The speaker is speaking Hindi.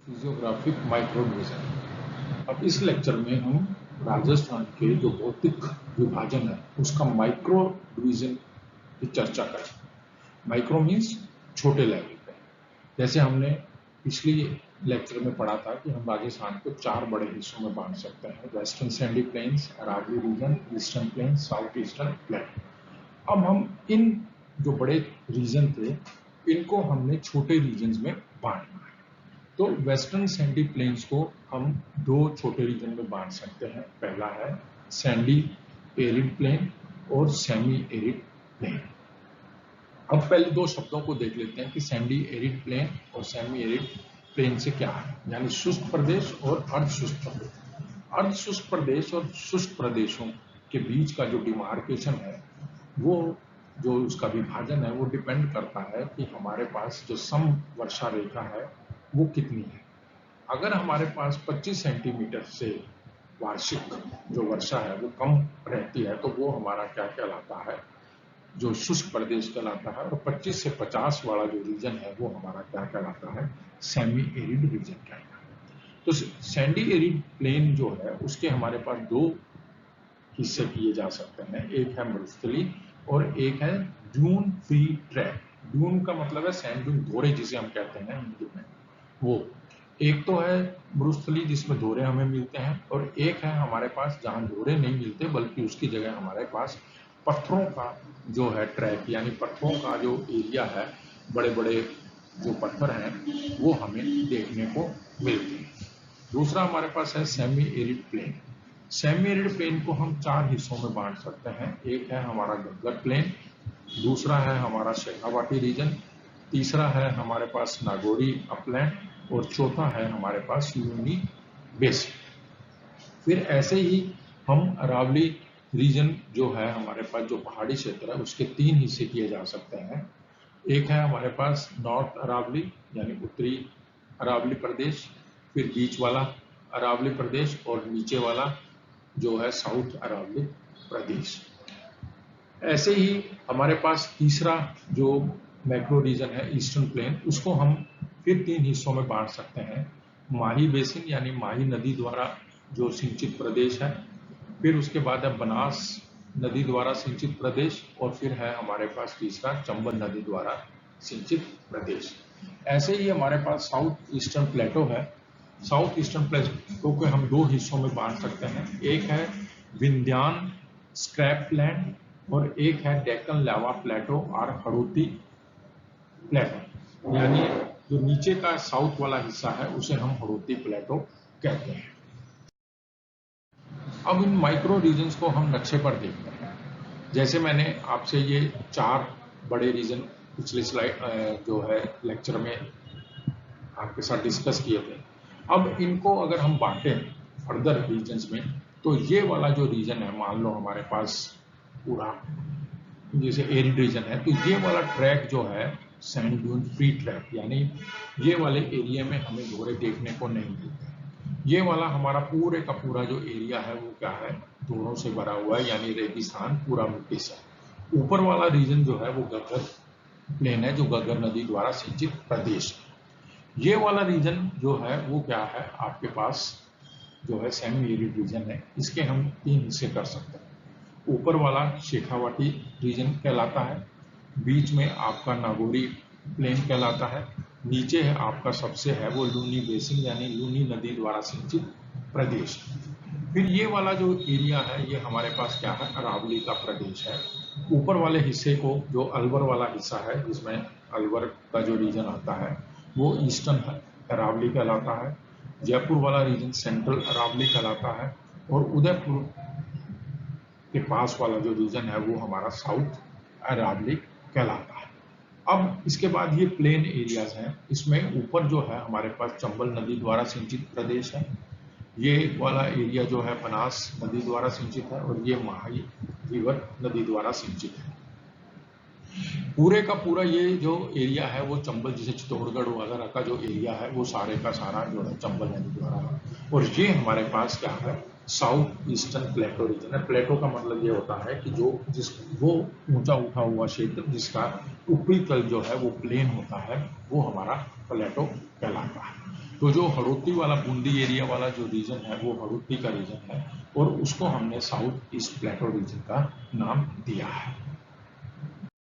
फिजियोग्राफिक माइक्रोडिवीजन। अब इस लेक्चर में हम राजस्थान के जो भौतिक विभाजन है उसका माइक्रो डिवीजन की चर्चा करें। माइक्रो मीन्स छोटे लेवल पे। जैसे हमने पिछली लेक्चर में पढ़ा था कि हम राजस्थान को 4 बड़े हिस्सों में बांट सकते हैं: western sandy plains, Aravali region, eastern plains, south eastern plain. अब हम इन जो बड़े रीजन थे इनको हमने छोटे रीजन में बांटना है। तो वेस्टर्न सैंडी प्लेन्स को हम 2 छोटे रीजन में बांट सकते हैं। पहला है सैंडी एरिड प्लेन और सेमी एरिड प्लेन। अब पहले 2 शब्दों को देख लेते हैं कि सैंडी एरिड प्लेन और सेमी एरिड प्लेन से क्या है, यानी शुष्क प्रदेश और अर्ध शुष्क प्रदेश। अर्ध शुष्क प्रदेश और शुष्क प्रदेशों के बीच का जो डिमार्केशन है, वो जो उसका विभाजन है, वो डिपेंड करता है कि हमारे पास जो सम वर्षा रेखा है वो कितनी है। अगर हमारे पास 25 सेंटीमीटर से वार्षिक जो वर्षा है वो कम रहती है तो वो हमारा क्या कहलाता है, जो शुष्क प्रदेश कहलाता है। और 25 से 50 वाला जो रीजन है वो हमारा क्या कहलाता है, सेमी एरिड रीजन कहलाता है। तो सैंडी एरिड प्लेन जो है उसके हमारे पास 2 हिस्से किए जा सकते हैं, एक है मरुस्थली और एक है ड्यून फ्री ट्रैक। ड्यून का मतलब है सैंड ड्यून, धोरे जिसे हम कहते हैं हिंदी में। वो एक तो है मरुस्थली जिसमें धोरे हमें मिलते हैं, और एक है हमारे पास जहां धोरे नहीं मिलते बल्कि उसकी जगह हमारे पास पत्थरों का जो है ट्रैक, यानी पत्थरों का जो एरिया है, बड़े बड़े जो पत्थर हैं वो हमें देखने को मिलते हैं। दूसरा हमारे पास है semi arid plain. Semi arid plain को हम 4 हिस्सों में बांट सकते हैं। एक है हमारा गग्गर प्लेन, दूसरा है हमारा शेखावाटी रीजन, तीसरा है हमारे पास नागौरी अपलैंड, और चौथा है हमारे पास लूनी बेसिन। फिर ऐसे ही हम अरावली रीजन जो है हमारे पास, जो पहाड़ी क्षेत्र है, उसके 3 हिस्से किए जा सकते हैं। एक है हमारे पास नॉर्थ अरावली यानी उत्तरी अरावली प्रदेश, फिर बीच वाला अरावली प्रदेश, और नीचे वाला जो है साउथ अरावली प्रदेश। ऐसे ही हमारे पास तीसरा जो मैक्रो रीजन है ईस्टर्न प्लेन, उसको हम फिर 3 हिस्सों में बांट सकते हैं। माही बेसिन यानी माही नदी द्वारा जो सिंचित प्रदेश है, फिर उसके बाद है बनास नदी द्वारा सिंचित प्रदेश, और फिर है हमारे पास तीसरा चंबल नदी द्वारा सिंचित प्रदेश। ऐसे ही हमारे पास साउथ ईस्टर्न प्लेटो है। साउथ ईस्टर्न प्लेटो को हम 2 हिस्सों में बांट सकते हैं। एक है विंध्यान स्क्रैप लैंड और एक है डेक्कन लावा प्लेटो और हड़ौती प्लेटो, यानी जो नीचे का साउथ वाला हिस्सा है उसे हम हड़ौती प्लेटो कहते हैं। अब इन माइक्रो रीजन्स को हम नक्शे पर देखते हैं। जैसे मैंने आपसे ये 4 बड़े रीजन पिछले स्लाइड जो है लेक्चर में आपके साथ डिस्कस किए थे। अब इनको अगर हम बांटें फर्दर रीजन्स में, तो ये वाला जो रीजन है, मान लो हमारे पास पूरा जैसे एरिड रीजन है, तो ये वाला ट्रैक जो है सैंड ड्यून फ्री ट्रैक, यानी ये वाले एरिया में हमें धोरे देखने को नहीं मिलते। ये वाला हमारा पूरे का पूरा जो एरिया है वो क्या है, धोरों से भरा हुआ है, यानी रेगिस्तान पूरा मिट्टी से। ऊपर वाला रीजन जो है वो गग्गर प्लेन है, जो गग्गर नदी द्वारा सिंचित प्रदेश है। ये वाला रीजन जो है वो क्या है, आपके पास जो है सेमी एरिड रीजन है। इसके हम 3 हिस्से कर सकते हैं। ऊपर वाला शेखावाटी रीजन कहलाता है, बीच में आपका नागौरी प्लेन कहलाता है, नीचे है आपका सबसे है वो लूनी बेसिन यानी लूनी नदी द्वारा सिंचित प्रदेश। फिर ये वाला जो एरिया है ये हमारे पास क्या है, अरावली का प्रदेश है। ऊपर वाले हिस्से को जो अलवर वाला हिस्सा है, जिसमें अलवर का जो रीजन आता है वो ईस्टर्न अरावली कहलाता है। जयपुर वाला रीजन सेंट्रल अरावली कहलाता है, और उदयपुर के पास वाला जो रीजन है वो हमारा साउथ अरावली कहलाता है। अब इसके बाद ये प्लेन एरियाज हैं, इसमें ऊपर जो है हमारे पास चंबल नदी द्वारा सिंचित प्रदेश है, ये वाला एरिया जो है बनास नदी द्वारा सिंचित है, और ये माही रिवर नदी द्वारा सिंचित है। पूरे का पूरा ये जो एरिया है वो चंबल, जैसे चित्तौड़गढ़ वगैरह का जो एरिया है वो सारे का सारा जो है चंबल नदी द्वारा है। और ये हमारे पास क्या है, साउथ ईस्टर्न प्लेटो रीजन है। प्लेटो का मतलब ये होता है कि वो ऊंचा उठा हुआ क्षेत्र जिसका ऊपरी तल जो है वो प्लेन होता है, वो हमारा प्लेटो कहलाता है। तो जो हड़ौती वाला बूंदी एरिया वाला जो रीजन है वो हड़ौती का रीजन है और उसको हमने साउथ ईस्ट प्लेटो रीजन का नाम दिया है।